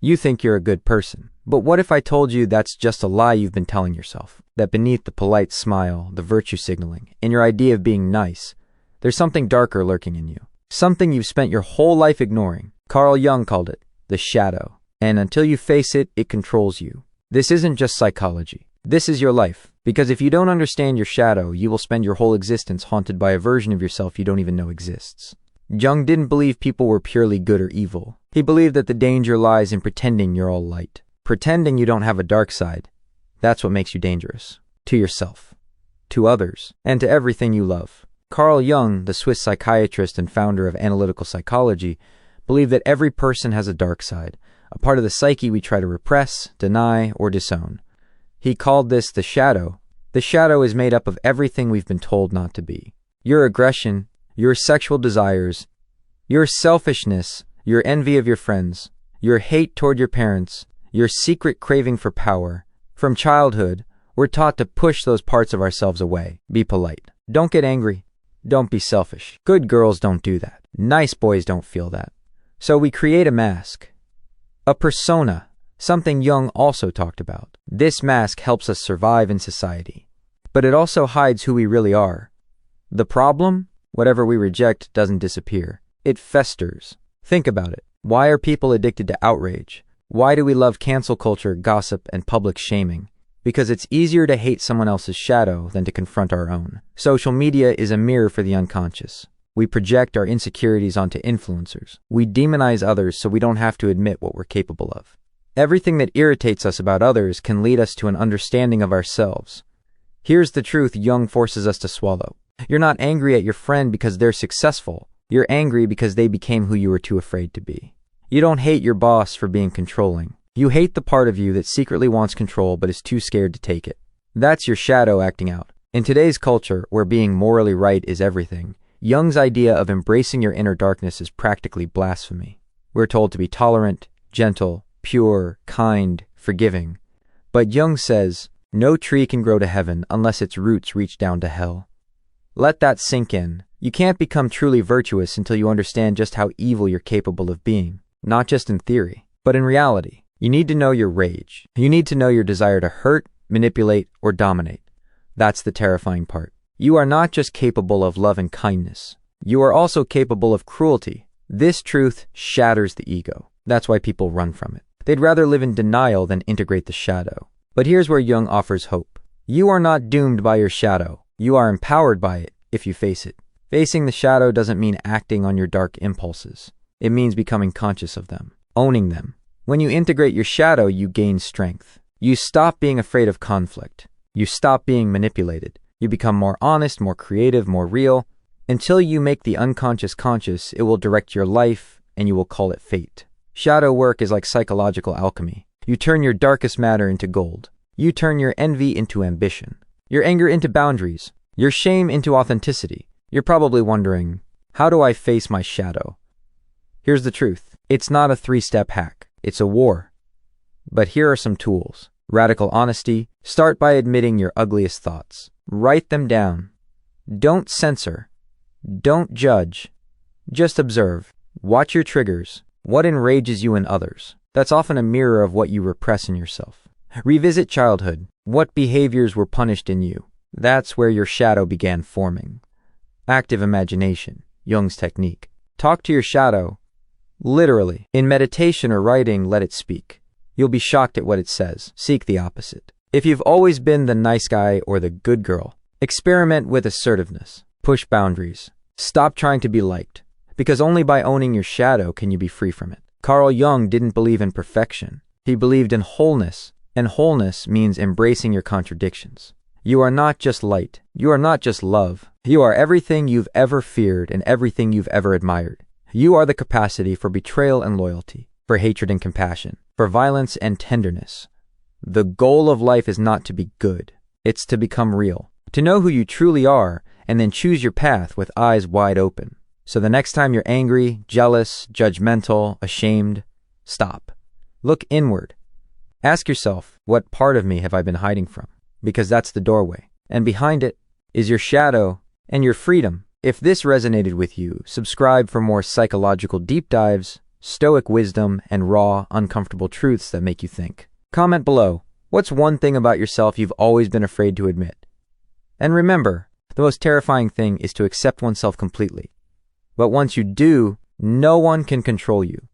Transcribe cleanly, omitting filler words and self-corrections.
You think you're a good person. But what if I told you that's just a lie you've been telling yourself? That beneath the polite smile, the virtue signaling, and your idea of being nice, there's something darker lurking in you. Something you've spent your whole life ignoring. Carl Jung called it the shadow. And until you face it, it controls you. This isn't just psychology. This is your life. Because if you don't understand your shadow, you will spend your whole existence haunted by a version of yourself you don't even know exists. Jung didn't believe people were purely good or evil. He believed that the danger lies in pretending you're all light. Pretending you don't have a dark side. That's what makes you dangerous. To yourself, to others, and to everything you love. Carl Jung, the Swiss psychiatrist and founder of analytical psychology, believed that every person has a dark side, a part of the psyche we try to repress, deny, or disown. He called this the shadow. The shadow is made up of everything we've been told not to be. Your aggression, your sexual desires, your selfishness, your envy of your friends, your hate toward your parents, your secret craving for power. From childhood, we're taught to push those parts of ourselves away. Be polite. Don't get angry. Don't be selfish. Good girls don't do that. Nice boys don't feel that. So we create a mask. A persona. Something Jung also talked about. This mask helps us survive in society. But it also hides who we really are. The problem? Whatever we reject doesn't disappear. It festers. Think about it. Why are people addicted to outrage? Why do we love cancel culture, gossip, and public shaming? Because it's easier to hate someone else's shadow than to confront our own. Social media is a mirror for the unconscious. We project our insecurities onto influencers. We demonize others so we don't have to admit what we're capable of. Everything that irritates us about others can lead us to an understanding of ourselves. Here's the truth Jung forces us to swallow. You're not angry at your friend because they're successful. You're angry because they became who you were too afraid to be. You don't hate your boss for being controlling. You hate the part of you that secretly wants control but is too scared to take it. That's your shadow acting out. In today's culture, where being morally right is everything, Jung's idea of embracing your inner darkness is practically blasphemy. We're told to be tolerant, gentle, pure, kind, forgiving. But Jung says, no tree can grow to heaven unless its roots reach down to hell. Let that sink in. You can't become truly virtuous until you understand just how evil you're capable of being. Not just in theory, but in reality. You need to know your rage. You need to know your desire to hurt, manipulate, or dominate. That's the terrifying part. You are not just capable of love and kindness. You are also capable of cruelty. This truth shatters the ego. That's why people run from it. They'd rather live in denial than integrate the shadow. But here's where Jung offers hope. You are not doomed by your shadow. You are empowered by it if you face it. Facing the shadow doesn't mean acting on your dark impulses. It means becoming conscious of them, owning them. When you integrate your shadow, you gain strength. You stop being afraid of conflict. You stop being manipulated. You become more honest, more creative, more real. Until you make the unconscious conscious, it will direct your life, and you will call it fate. Shadow work is like psychological alchemy. You turn your darkest matter into gold. You turn your envy into ambition. Your anger into boundaries. Your shame into authenticity. You're probably wondering, how do I face my shadow? Here's the truth. It's not a 3-step hack. It's a war. But here are some tools. Radical honesty. Start by admitting your ugliest thoughts. Write them down. Don't censor. Don't judge. Just observe. Watch your triggers. What enrages you in others? That's often a mirror of what you repress in yourself. Revisit childhood. What behaviors were punished in you? That's where your shadow began forming. Active imagination. Jung's technique. Talk to your shadow. Literally. In meditation or writing, let it speak. You'll be shocked at what it says. Seek the opposite. If you've always been the nice guy or the good girl, experiment with assertiveness. Push boundaries. Stop trying to be liked. Because only by owning your shadow can you be free from it. Carl Jung didn't believe in perfection. He believed in wholeness. And wholeness means embracing your contradictions. You are not just light. You are not just love. You are everything you've ever feared and everything you've ever admired. You are the capacity for betrayal and loyalty, for hatred and compassion, for violence and tenderness. The goal of life is not to be good. It's to become real, to know who you truly are, and then choose your path with eyes wide open. So the next time you're angry, jealous, judgmental, ashamed, stop. Look inward. Ask yourself, what part of me have I been hiding from? Because that's the doorway. And behind it is your shadow and your freedom. If this resonated with you, subscribe for more psychological deep dives stoic wisdom, and raw, uncomfortable truths that make you think. Comment below, what's one thing about yourself you've always been afraid to admit? And remember, the most terrifying thing is to accept oneself completely. But once you do, no one can control you.